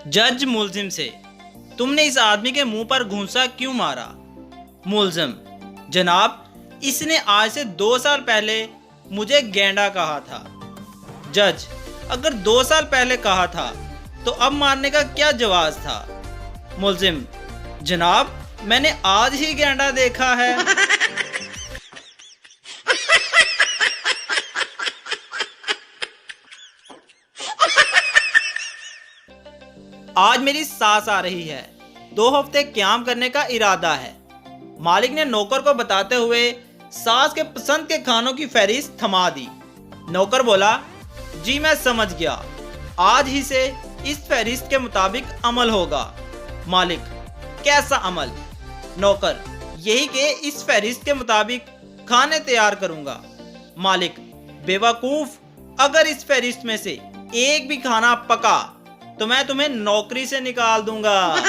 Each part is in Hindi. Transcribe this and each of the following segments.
जज मुलजिम से, तुमने इस आदमी के मुंह पर घूंसा क्यों मारा? मुलजिम, जनाब, इसने आज से 2 साल पहले मुझे गेंडा कहा था। जज, अगर 2 साल पहले कहा था तो अब मारने का क्या जवाब था? मुलजिम, जनाब, मैंने आज ही गेंडा देखा है। आज मेरी सास आ रही है, 2 हफ्ते क्याम करने का इरादा है। मालिक ने नौकर को बताते हुए सास के पसंद के खानों की फहरिस्त थमा दी। नौकर बोला, जी मैं समझ गया, आज ही से इस फहरिस्त के मुताबिक अमल होगा। मालिक, कैसा अमल? नौकर, यही कि इस फहरिस्त के मुताबिक खाने तैयार करूंगा। मालिक, बेवकूफ, अगर इस फहरिस्त में से एक भी खाना पका तो मैं तुम्हें नौकरी से निकाल दूंगा।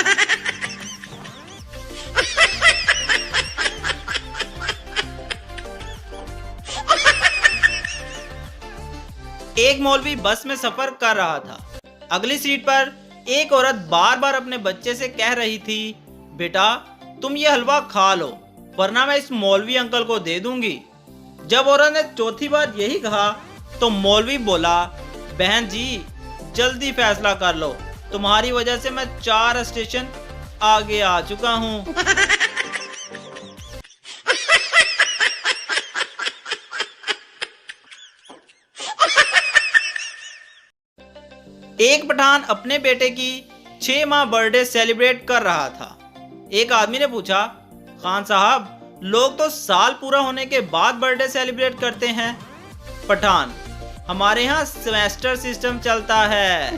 एक मौलवी बस में सफर कर रहा था। अगली सीट पर एक औरत बार बार अपने बच्चे से कह रही थी, बेटा तुम ये हलवा खा लो वरना मैं इस मौलवी अंकल को दे दूंगी। जब औरत ने चौथी बार यही कहा तो मौलवी बोला, बहन जी जल्दी फैसला कर लो, तुम्हारी वजह से मैं 4 स्टेशन आगे आ चुका हूं। एक पठान अपने बेटे की 6 माह बर्थडे सेलिब्रेट कर रहा था। एक आदमी ने पूछा, खान साहब, लोग तो साल पूरा होने के बाद बर्थडे सेलिब्रेट करते हैं। पठान, हमारे यहाँ सेमेस्टर सिस्टम चलता है।